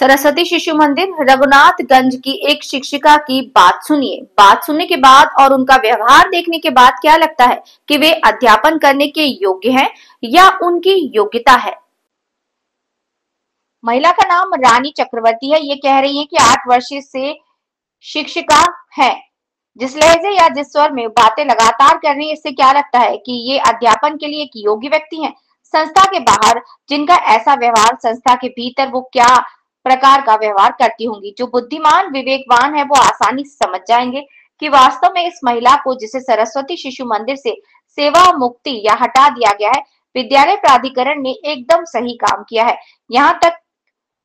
सरस्वती शिशु मंदिर रघुनाथगंज की एक शिक्षिका की बात सुनिए। बात सुनने के बाद और उनका व्यवहार देखने के बाद क्या लगता है कि वे अध्यापन करने के योग्य हैं या उनकी योग्यता है। महिला का नाम रानी चक्रवर्ती है। ये कह रही है कि 8 वर्ष से शिक्षिका है। जिस लहजे या जिस स्वर में बातें लगातार कर रही है, इससे क्या लगता है कि ये अध्यापन के लिए एक योग्य व्यक्ति हैं। संस्था के बाहर जिनका ऐसा व्यवहार, संस्था के भीतर वो क्या प्रकार का व्यवहार करती होंगी। जो बुद्धिमान विवेकवान है वो आसानी से समझ जाएंगे कि वास्तव में इस महिला को, जिसे सरस्वती शिशु मंदिर से सेवा मुक्ति या हटा दिया गया है, विद्यालय प्राधिकरण ने एकदम सही काम किया है। यहाँ तक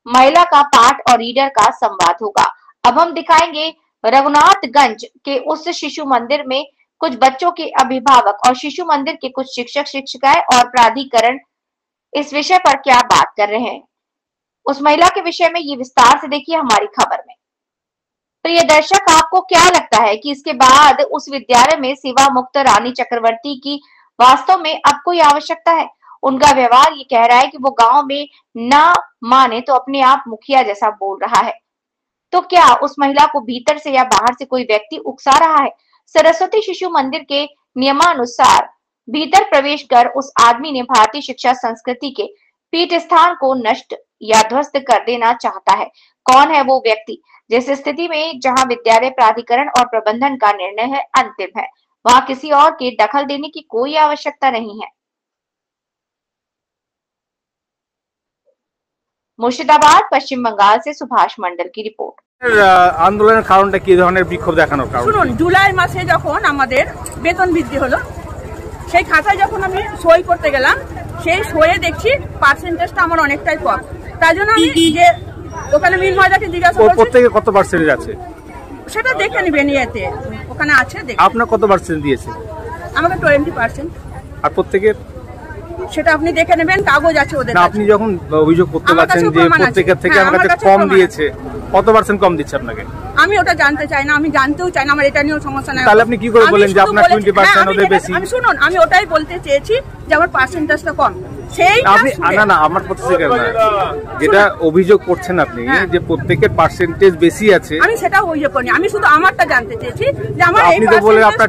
महिला का पाठ और रीडर का संवाद होगा। अब हम दिखाएंगे रघुनाथगंज के उस शिशु मंदिर में कुछ बच्चों के अभिभावक और शिशु मंदिर के कुछ शिक्षक शिक्षिकाएं और प्राधिकरण इस विषय पर क्या बात कर रहे हैं। उस महिला के विषय में ये विस्तार से देखिए हमारी खबर में। प्रिय दर्शक, आपको क्या लगता है कि इसके बाद उस विद्यालय में सेवा मुक्त रानी चक्रवर्ती की वास्तव में अब कोई आवश्यकता है। उनका व्यवहार ये कह रहा है कि वो गांव में ना माने तो अपने आप मुखिया जैसा बोल रहा है। तो क्या उस महिला को भीतर से या बाहर से कोई व्यक्ति उकसा रहा है। सरस्वती शिशु मंदिर के नियमानुसार भीतर प्रवेश कर उस आदमी ने भारतीय शिक्षा संस्कृति के पीठ स्थान को नष्ट या ध्वस्त कर देना चाहता है। कौन है वो व्यक्ति। जिस स्थिति में जहां विद्यालय प्राधिकरण और प्रबंधन का निर्णय है अंतिम है, वहां किसी और के दखल देने की कोई आवश्यकता नहीं है। मुर्शिदाबाद, पश्चिम बंगाल से सुभाष मंडल की रिपोर्ट। আন্দোলনের কারণটা কি ধরনের বিক্ষোভ দেখানোর কারণ? শুনুন, জুলাই মাসে যখন আমাদের বেতন বৃদ্ধি হলো, সেই খাতায় যখন আমি সই করতে গেলাম, সেই সইয়ে দেখছি পার্সেন্টেজটা আমার অনেকটাই কম। তাই জন্য আমি যে ওখানে মিল ময়দাকে জিজ্ঞাসা করছি প্রত্যেকে কত পার্সেন্টেজ আছে সেটা দেখে নেবেন। ইয়েতে ওখানে আছে, দেখুন। আপনার কত পার্সেন্ট দিয়েছে? আমাকে 20%। আর প্রত্যেকে সেটা আপনি দেখে নেবেন, কাগজ আছে ওদের কাছে। আপনি যখন অভিযোগ করতে পারছেন যে প্রত্যেকের থেকে আমার কাছে কম দিয়েছে, কত পার্সেন্ট কম দিচ্ছে আপনাকে? আমি ওটা জানতে চাই না, আমি জানতেও চাই না, আমার এটা নিয়েও সমস্যা নাই। তাহলে আপনি কি করে বলেন যে আপনার 20% ওদের বেশি? আমি শুনুন, আমি ওটাই বলতে চেয়েছি যে আমার পার্সেন্টেজটা কম। আপনি না আমার প্রত্যেকের না, যেটা অভিযোগ করছেন আপনি যে প্রত্যেকের পার্সেন্টেজ বেশি আছে, আমি সেটা অভিযোগ করিনি। আমি শুধু আমারটা জানতে চেয়েছি যে আমার আপনি তো বলে আপনার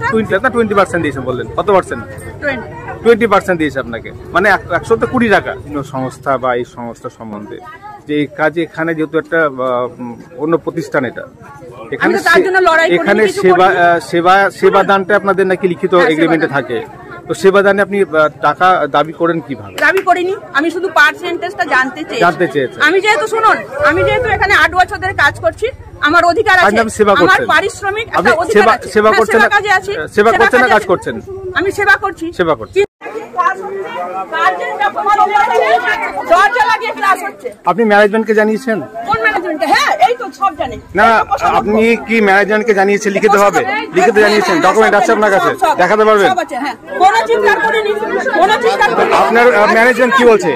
20% দিয়েছেন বললেন। কত পার্সেন্ট? 20% দিয়েছে আপনাকে, মানে 120 টাকা। সংস্থা বা এই সংস্থা সম্বন্ধে যে কাজে এখানে যেহেতু একটা অন্য প্রতিষ্ঠান, এটা এখানে সেবা দানটা আপনাদের নাকি লিখিত এগ্রিমেন্টে থাকে, তো সেবা দানে আপনি টাকা দাবি করেন কিভাবে? দাবি করিনি, আমি শুধু পার্সেন্টেজটা জানতে চেয়েছি। আমি যেহেতু শুনুন, আমি যেহেতু এখানে 8 বছর ধরে কাজ করছি, আমার অধিকার আছে, আমার পারিশ্রমিক একটা অধিকার আছে। সেবা করছেন না, সেবা করছেন না, কাজ করছেন? আমি সেবা করছি। আপনি ম্যানেজমেন্টকে জানিয়েছেন? কোন ম্যানেজমেন্টকে? হ্যাঁ, এই তো সব জানি। না, আপনি কি ম্যানেজমেন্টকে জানিয়েছেন? লিখিত হবে লিখিত জানিয়েছেন? ডকুমেন্ট আছে আপনার কাছে, দেখাতে পারবেন? কোনো চিৎকার করিনি, কোনো চিৎকার করিনি। আপনার ম্যানেজমেন্ট কি বলছে?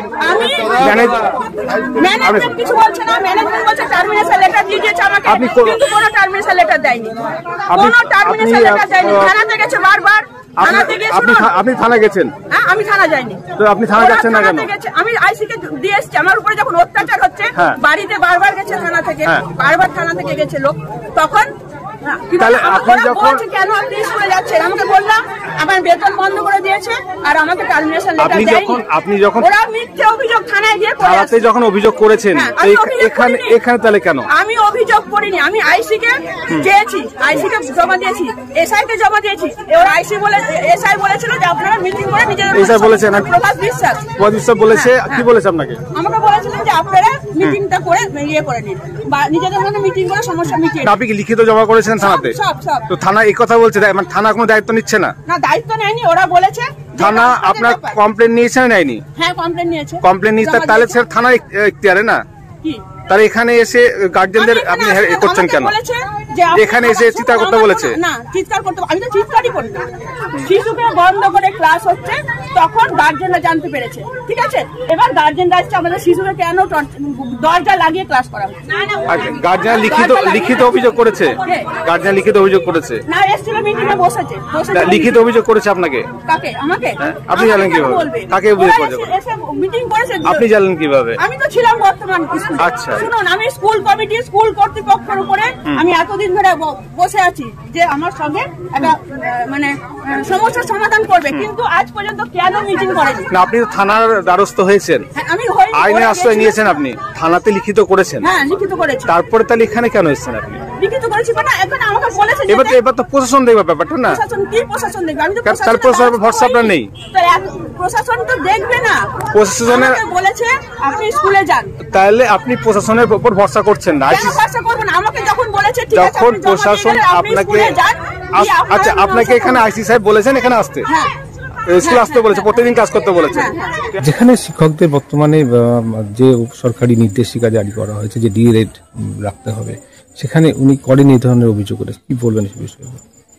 ম্যানেজমেন্ট কিছু বলছে না। ম্যানেজমেন্ট বলছে টার্মিনেশন লেটার দিয়েছে আমাকে, কিন্তু কোনো টার্মিনেশন লেটার দেয়নি। কোনো টার্মিনেশন লেটার দেয়নি। থানাতে গেছে বারবার। আপনি থানা গেছেন? হ্যাঁ, আমি থানা যাইনি। তো আপনি থানা যাচ্ছেন না কেন? আমি আইসিকে দিয়ে এসেছি। আমার উপরে যখন অত্যাচার হচ্ছে, বাড়িতে বারবার গেছে থানা থেকে, বারবার থানা থেকে গেছে লোক। তখন তাহলে আপনি যখন কেন আপনি স্কুলে যাচ্ছেন, আমাকে বললাম আমার বেতন বন্ধ করে দিয়েছে আর আমাকে টার্মিনেশন লেটার দেয়নি। আপনি যখন ওরা মিথ্যে অভিযোগ থানায় গিয়ে করে আসছে, যখন অভিযোগ করেছেন এখানে তাহলে কেন? আমি অভিযোগ করিনি, আমি আইসিকে চেয়েছি, আইসিকে জমা দিয়েছি, এসআইকে জমা দিয়েছি। এবার এসআই বলেছিল যে আপনারা মিটিং করে নিজেদের। এসআই বলেছেন? প্রভাস বিশ্বাস বলেছে। কি বলেছে আপনাকে? আমাকে বলেছিলেন যে আপনারা মিটিংটা করে ইয়ে করে নিন, বা নিজেদের মধ্যে মিটিং করে সমস্যা মিটিয়ে। আপনি কি লিখিত জমা করেছেন থানাতে? তো থানা এই কথা বলছে, মানে থানা কোনো দায়িত্ব নিচ্ছে না? না, দায়িত্ব নেয়নি। ওরা বলেছে থানা আপনার কমপ্লেন নিয়েছে না নেয়নি? হ্যাঁ, কমপ্লেন নিয়েছে। কমপ্লেন নিয়েছে, তাহলে স্যার থানা এখতিয়ারে না? তাহলে এখানে এসে গার্জেনদের আপনি করছেন কেন? এখানে এসে চিৎকার করতে বলেছে? না, চিৎকার করতে আমি তো চিৎকারই করি না। শিশুকে বন্ধ করে ক্লাস হচ্ছে, তখন গার্জেনরা জানতে পেরেছে, ঠিক আছে। এবার গার্জেনরা আসছে আমাদের শিশুকে কেন দরজা লাগিয়ে ক্লাস করা হচ্ছে। গার্জেন লিখিত অভিযোগ করেছে, গার্জেন লিখিত অভিযোগ করেছে না, এসছিল মিটিং এ বসেছে, লিখিত অভিযোগ করেছে আপনাকে? কাকে? আমাকে। আপনি জানেন কিভাবে? কাকে অভিযোগ করেছে? মিটিং করেছে। আপনি জানেন কিভাবে? আমি তো ছিলাম বর্তমান স্কুলে। আচ্ছা শুনুন, আমি স্কুল কমিটি, স্কুল কর্তৃপক্ষের উপরে আমি এতদিন ধরে বসে আছি যে আমার সঙ্গে একটা মানে সমস্যার সমাধান করবে, কিন্তু আজ পর্যন্ত কেন মিটিং করেনি? না, আপনি তো থানার দ্বারস্থ হয়েছেন, আমি আইনের আশ্রয় নিয়েছেন, আপনি থানাতে লিখিত করেছেন। হ্যাঁ, লিখিত করেছি। তারপরে তাহলে এখানে কেন এসেছেন আপনি? লিখিত করেছি মানে এখন আমাকে বলেছে এবার তো প্রশাসন দেখবে ব্যাপারটা না। প্রশাসন কি প্রশাসন দেখবে? আমি তো তার প্রশাসন ভরসা আপনার নেই। প্রশাসন তো দেখবে না, প্রশাসনের বলেছে আপনি স্কুলে যান। তাহলে আপনি প্রশাসনের উপর ভরসা করছেন না? ভরসা করব না, আমাকে যখন বলেছে ঠিক আছে যখন প্রশাসন আপনাকে, আচ্ছা আপনাকে এখানে আইসি সাহেব বলেছেন এখানে আসতে, স্কুল আসতে বলেছে, প্রতিদিন কাজ করতে বলেছে। যেখানে শিক্ষকদের বর্তমানে যে সরকারি নির্দেশিকা জারি করা হয়েছে যে ডিএলএড রাখতে হবে, সেখানে উনি করেন এই ধরনের অভিযোগ করে, কি বলবেন এই বিষয়ে?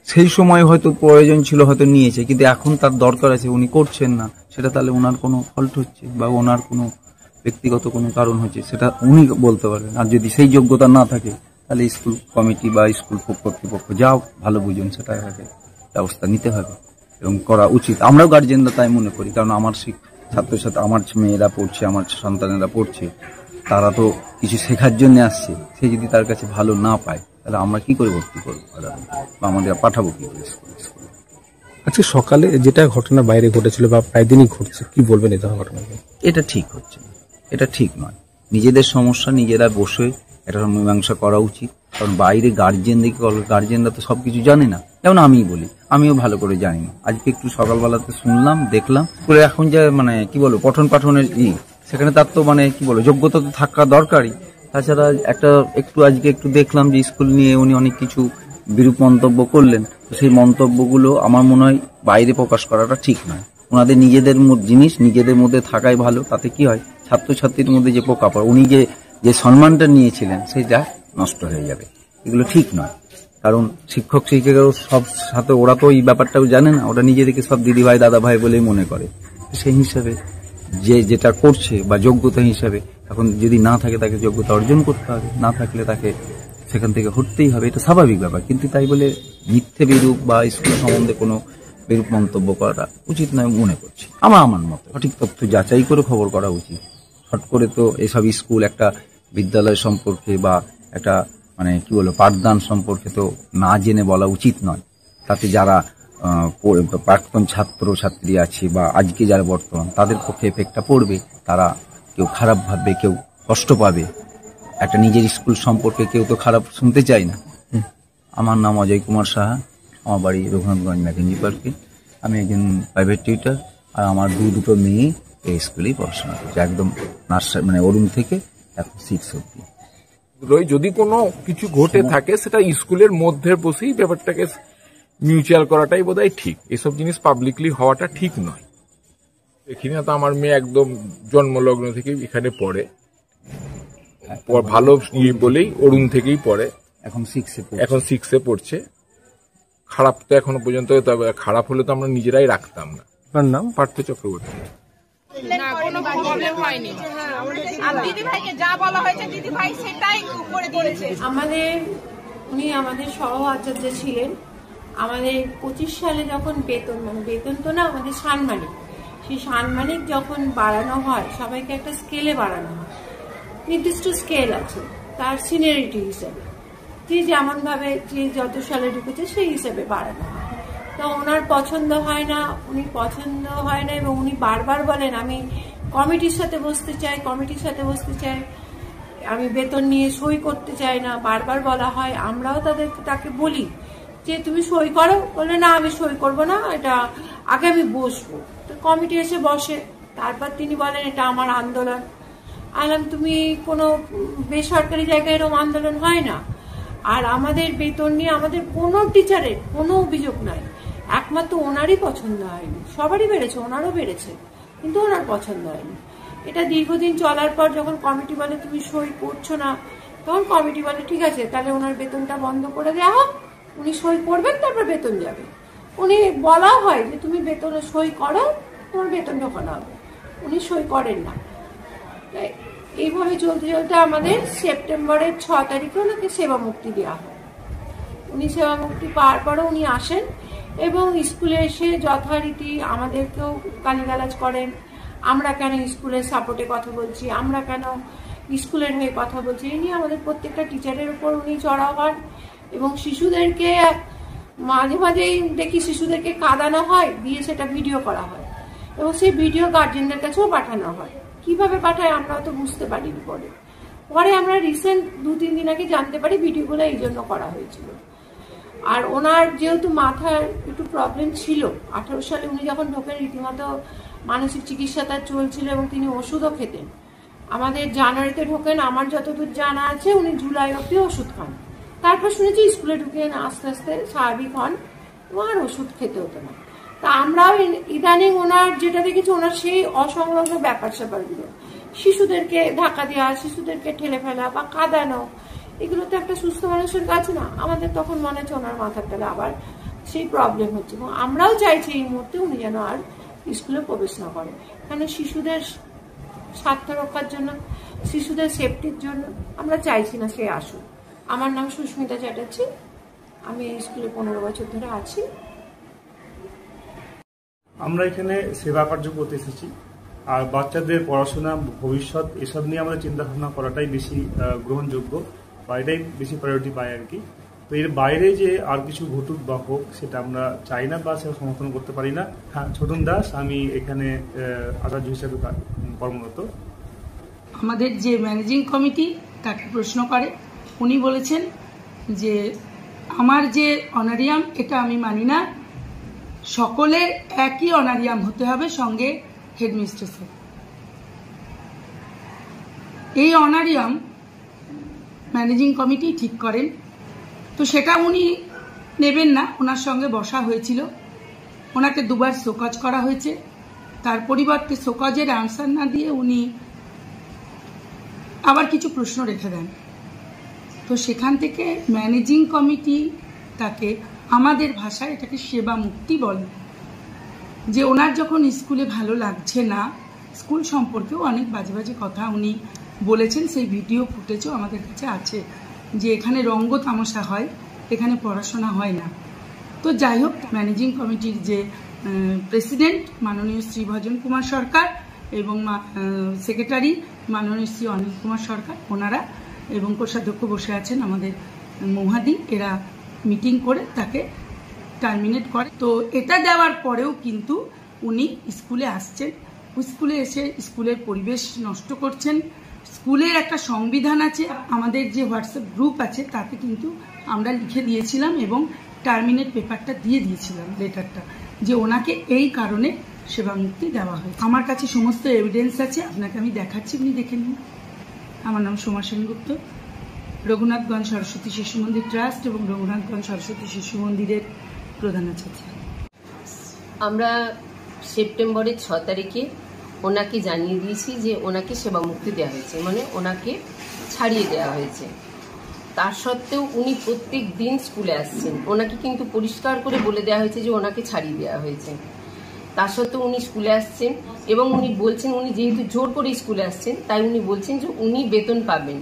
সেই সময় হয়তো প্রয়োজন ছিল, হয়তো নিয়েছে, কিন্তু এখন তার দরকার আছে, উনি করছেন না, সেটা তাহলে ওনার কোনো ফল্ট হচ্ছে বা ওনার কোনো ব্যক্তিগত কোনো কারণ হচ্ছে, সেটা উনি বলতে পারবেন। আর যদি সেই যোগ্যতা না থাকে তাহলে স্কুল কমিটি বা স্কুল কর্তৃপক্ষ যাও ভালো বুঝুন, সেটা ব্যবস্থা নিতে হবে এবং করা উচিত। আমরাও গার্জেনরা তাই মনে করি, কারণ আমার ছাত্রছাত্রী, আমার মেয়েরা পড়ছে, আমার সন্তানেরা পড়ছে, তারা তো কিছু শেখার জন্য আসছে, সে যদি তার কাছে ভালো না পায় তাহলে আমরা কি করে ভর্তি করবো বা আমাদের পাঠাবো কি করে স্কুলে? আজকে সকালে যেটা ঘটনা বাইরে ঘটেছিল বা প্রায় দিনই ঘটছে, কি বলবেন এই ধরনের ঘটনাকে? এটা ঠিক হচ্ছে না, এটা ঠিক নয়। নিজেদের সমস্যা নিজেরা বসে এটা মীমাংসা করা উচিত, কারণ বাইরে গার্জেনরা তো সবকিছু জানে না। যেমন আমিই বলি, আমিও ভালো করে জানি না। আজকে একটু সকালবেলাতে শুনলাম, দেখলাম, করে এখন যে মানে কি বলবো পঠন পাঠনের সেখানে তার তো মানে কি বলবো যোগ্যতা তো থাকা দরকারই। তাছাড়া আজকে একটু দেখলাম যে স্কুল নিয়ে উনি অনেক কিছু বিরূপ মন্তব্য করলেন। সেই মন্তব্যগুলো আমার মনে হয় বাইরে প্রকাশ করাটা ঠিক নয়। ওনাদের নিজেদের জিনিস নিজেদের মধ্যে থাকাই ভালো। তাতে কি হয়, ছাত্রছাত্রীর মধ্যে যে পোকা পড়ে, উনি যে সম্মানটা নিয়েছিলেন সেটা নষ্ট হয়ে যাবে। এগুলো ঠিক নয়, কারণ শিক্ষক শিক্ষিকারও সব সাথে ওরা তো এই ব্যাপারটাও জানে না, ওরা নিজেদেরকে সব দিদি ভাই দাদা ভাই বলেই মনে করে। সেই হিসাবে যেটা করছে বা যোগ্যতা হিসাবে এখন যদি না থাকে তাকে যোগ্যতা অর্জন করতে হবে, না থাকলে তাকে সেখান থেকে হটতেই হবে, এটা স্বাভাবিক ব্যাপার। কিন্তু তাই বলে মিথ্যে বিরূপ বা স্কুল সম্বন্ধে কোনো বিরূপ মন্তব্য করা উচিত নয় মনে করছি। আমার মতে সঠিক তথ্য যাচাই করে খবর করা উচিত। হট করে তো এসব স্কুল একটা বিদ্যালয় সম্পর্কে বা একটা মানে কি বলবো পাঠদান সম্পর্কে তো না জেনে বলা উচিত নয়। তাতে যারা প্রাক্তন ছাত্র ছাত্রী আছে বা আজকে যারা বর্তমান, তাদের পক্ষে এফেক্টটা পড়বে। তারা কেউ খারাপ ভাববে, কেউ কষ্ট পাবে। একটা নিজের স্কুল সম্পর্কে কেউ তো খারাপ শুনতে চায় না। আমার নাম অজয় কুমার সাহা, আমার বাড়ি রঘুনাথগঞ্জ ম্যাকেঞ্জি পার্কে। আমি একজন প্রাইভেট টিউটার, আর আমার দুটো মেয়ে এই স্কুলেই পড়াশোনা করছে, একদম নার্সারি মানে অরুণ থেকে এখন 6 অব্দি। যদি কোনো কিছু ঘটে থাকে সেটা স্কুলের মধ্যে বসেই ব্যাপারটাকে মিউচুয়াল করাটাই বোধহয় ঠিক। এসব জিনিস পাবলিকলি হওয়াটা ঠিক নয়। এখানে তো আমার মেয়ে একদম জন্মলগ্ন থেকে এখানে পড়ে, ভালো বলেই অরুণ থেকেই পড়ে, এখন 6-এ পড়ছে। খারাপ তো এখনো পর্যন্ত, তবে খারাপ হলে তো আমরা নিজেরাই রাখতাম না। আপনার নাম? পার্থ চক্রবর্তী। না, কোনো প্রবলেম হয়নি। আর দিদি ভাইকে যা বলা হয়েছে দিদি ভাই সেটাই করে দিয়েছে। উনি আমাদের সহ আচার্য ছিলেন। আমাদের 25 সালে যখন বেতন তো না, আমাদের সানমানিক, সেই সানমানিক যখন বাড়ানো হয়, সবাইকে একটা স্কেলে বাড়ানো হয়, নির্দিষ্ট স্কেল আছে তার সিনিয়রিটি হিসাবে, যে যেমন ভাবে যে যত সালে ঢুকেছে সেই হিসাবে বাড়ানো হয়। তো ওনার পছন্দ হয় না এবং উনি বারবার বলেন আমি কমিটির সাথে বসতে চাই, আমি বেতন নিয়ে সই করতে চাই না, বারবার বলা হয়। আমরাও তাকে বলি যে তুমি সই করো, বলে না আমি সই করবো না, এটা আগে আমি বসবো। তো কমিটি এসে বসে, তারপর তিনি বলেন এটা আমার আন্দোলন। আলাম তুমি কোনো বেসরকারি জায়গায় এরকম আন্দোলন হয় না। আর আমাদের বেতন নিয়ে আমাদের কোনো টিচারের কোনো অভিযোগ নাই, একমাত্র ওনারই পছন্দ হয়নি। সবারই বেড়েছে, ওনারও বেড়েছে, কিন্তু ওনার পছন্দ হয়নি। এটা দীর্ঘদিন চলার পর যখন কমিটি বলে তুমি সই করছো না, তখন কমিটি বলে ঠিক আছে তাহলে ওনার বেতনটা বন্ধ করে দেওয়া হোক, উনি সই করবেন তারপর বেতন যাবে। উনি বলা হয় যে তুমি বেতনে সই করো, তোমার বেতন ঢোকানো হবে, উনি সই করেন না। এইভাবে চলতে চলতে আমাদের সেপ্টেম্বরের 6 তারিখে ওনাকে সেবা মুক্তি দেওয়া হয়। উনি সেবা মুক্তি পাওয়ার পরে উনি আসেন এবং স্কুলে এসে যথারীতি আমাদেরকেও গালিগালাজ করেন। আমরা কেন স্কুলের সাপোর্টে কথা বলছি, আমরা কেন স্কুলের হয়ে কথা বলছি, এই নিয়ে আমাদের প্রত্যেকটা টিচারের উপর উনি চড়াও হন। এবং শিশুদেরকে মাঝে মাঝেই দেখি শিশুদেরকে কাঁদানো হয়, দিয়ে সেটা ভিডিও করা হয় এবং সেই ভিডিও গার্জেনদের কাছেও পাঠানো হয়। কিভাবে পাঠায় আমরা তো বুঝতে পারিনি। পরে আমরা রিসেন্ট 2-3 দিন আগে জানতে পারি ভিডিওগুলো এই জন্য করা হয়েছিল। আর ওনার যেহেতু মাথার একটু প্রবলেম ছিল, 18 সালে উনি যখন ঢোকেন রীতিমতো মানসিক চিকিৎসা তার চলছিল এবং তিনি ওষুধও খেতেন। আমাদের জানুয়ারিতে ঢোকেন, আমার যতদূর জানা আছে উনি জুলাই অব্দি ওষুধ খান। তারপর শুনেছি স্কুলে ঢুকে আস্তে আস্তে স্বাভাবিক হন এবং আর ওষুধ খেতে হতো না। তা আমরাও ইদানিং ওনার যেটা দেখেছি, ওনার সেই অসংলগ্ন ব্যাপার স্যাপারগুলো, শিশুদেরকে ধাক্কা দেওয়া, শিশুদেরকে ঠেলে ফেলা বা কাঁদানো, এগুলো তো একটা সুস্থ মানুষের কাজ না। আমাদের তখন মনে হচ্ছে ওনার মাথার তলে আবার সেই প্রবলেম হচ্ছে এবং আমরাও চাইছি এই মুহূর্তে উনি যেন আর স্কুলে প্রবেশ না করেন। কেন শিশুদের স্বার্থ রক্ষার জন্য, শিশুদের সেফটির জন্য আমরা চাইছি না সে আসুক। আমার নাম সুস্মিতা চ্যাটার্জি, আমি এই স্কুলে 15 বছর ধরে আছি। আমরা এখানে সেবা কার্য করতে এসেছি, আর বাচ্চাদের পড়াশোনা, ভবিষ্যৎ এসব নিয়ে আমাদের চিন্তা ভাবনা করাটাই বেশি গ্রহণযোগ্য বা এটাই বেশি প্রায়োরিটি পায় আর কি। তো এর বাইরে যে আর কিছু ঘটুক বা হোক সেটা আমরা চাই না বা সেটা সমর্থন করতে পারি না। হ্যাঁ, ছোটন দাস, আমি এখানে আচার্য হিসেবে কর্মরত। আমাদের যে ম্যানেজিং কমিটি তাকে প্রশ্ন করে, উনি বলেছেন যে আমার যে অনারিয়াম এটা আমি মানি না, সকলের একই অনারিয়াম হতে হবে, সঙ্গে হেডমিস্ট্রেসের। এই অনারিয়াম ম্যানেজিং কমিটি ঠিক করেন, তো সেটা উনি নেবেন না। ওনার সঙ্গে বসা হয়েছিল, ওনাকে 2 বার শোকজ করা হয়েছে। তার পরিবর্তে শোকজের আনসার না দিয়ে উনি আবার কিছু প্রশ্ন রেখে দেন। তো সেখান থেকে ম্যানেজিং কমিটি তাকে, আমাদের ভাষায় এটাকে সেবা মুক্তি বলে, যে ওনার যখন স্কুলে ভালো লাগছে না, স্কুল সম্পর্কেও অনেক বাজে বাজে কথা উনি বলেছেন, সেই ভিডিও ফুটেজও আমাদের কাছে আছে, যে এখানে রঙ্গ তামাশা হয়, এখানে পড়াশোনা হয় না। তো যাই হোক, ম্যানেজিং কমিটির যে প্রেসিডেন্ট মাননীয় শ্রী ভজন কুমার সরকার এবং সেক্রেটারি মাননীয় শ্রী অনিল কুমার সরকার, ওনারা এবং কোষাধ্যক্ষ বসে আছেন আমাদের মহাদি, এরা মিটিং করে তাকে টার্মিনেট করে। তো এটা দেওয়ার পরেও কিন্তু উনি স্কুলে আসছেন, স্কুলে এসে স্কুলের পরিবেশ নষ্ট করছেন। স্কুলের একটা সংবিধান আছে, আমাদের যে হোয়াটসঅ্যাপ গ্রুপ আছে তাতে কিন্তু আমরা লিখে দিয়েছিলাম এবং টার্মিনেট পেপারটা দিয়ে দিয়েছিলাম, লেটারটা, যে ওনাকে এই কারণে সেবা মুক্তি দেওয়া হয়। আমার কাছে সমস্ত এভিডেন্স আছে, আপনাকে আমি দেখাচ্ছি, আপনি দেখে নিন। আমার নাম সোমা সেনগুপ্ত, রঘুনাথগঞ্জ সরস্বতী শিশু মন্দির ট্রাস্ট এবং রঘুনাথগঞ্জ সরস্বতী শিশু মন্দিরের প্রধান আচার্য। আমরা সেপ্টেম্বরের 6 তারিখে ওনাকে জানিয়ে দিয়েছি যে ওনাকে সেবা মুক্তি দেওয়া হয়েছে, মানে ওনাকে ছাড়িয়ে দেওয়া হয়েছে। তার সত্ত্বেও উনি প্রত্যেক দিন স্কুলে আসছেন, ওনাকে কিন্তু পরিষ্কার করে বলে দেওয়া হয়েছে যে ওনাকে ছাড়িয়ে দেওয়া হয়েছে। তার সত্ত্বেও উনি স্কুলে আসছেন এবং উনি বলছেন, উনি যেহেতু জোর করে স্কুলে আসছেন তাই উনি বলছেন যে উনি বেতন পাবেন।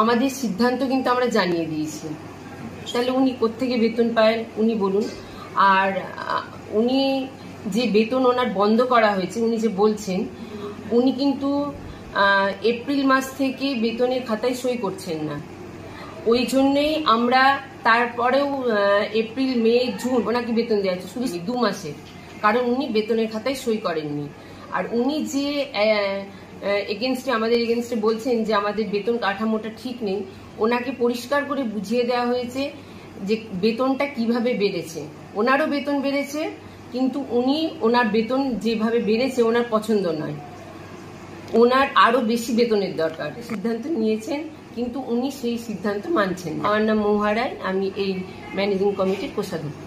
আমাদের সিদ্ধান্ত কিন্তু আমরা জানিয়ে দিয়েছি, তাহলে উনি কোত্থেকে বেতন পায় উনি বলুন। আর উনি যে বেতন ওনার বন্ধ করা হয়েছে, উনি যে বলছেন, উনি কিন্তু এপ্রিল মাস থেকে বেতনের খাতায় সই করছেন না। ওই জন্যেই আমরা তারপরেও এপ্রিল, মে, জুন ওনাকে বেতন দেওয়া হচ্ছে, শুধু 2 মাসের, কারণ উনি বেতনের খাতায় সই করেননি। আর উনি যে এগেনস্টে, আমাদের এগেনস্টে বলছেন যে আমাদের বেতন কাঠামোটা ঠিক নেই, ওনাকে পরিষ্কার করে বুঝিয়ে দেওয়া হয়েছে যে বেতনটা কিভাবে বেড়েছে। ওনারও বেতন বেড়েছে, কিন্তু উনি ওনার বেতন যেভাবে বেড়েছে ওনার পছন্দ নয়, ওনার আরো বেশি বেতনের দরকার। সিদ্ধান্ত নিয়েছেন, কিন্তু উনি সেই সিদ্ধান্ত মানছেন না। আমার নাম মৌহা রায়, আমি এই ম্যানেজিং কমিটির কোষাধ্যক্ষ।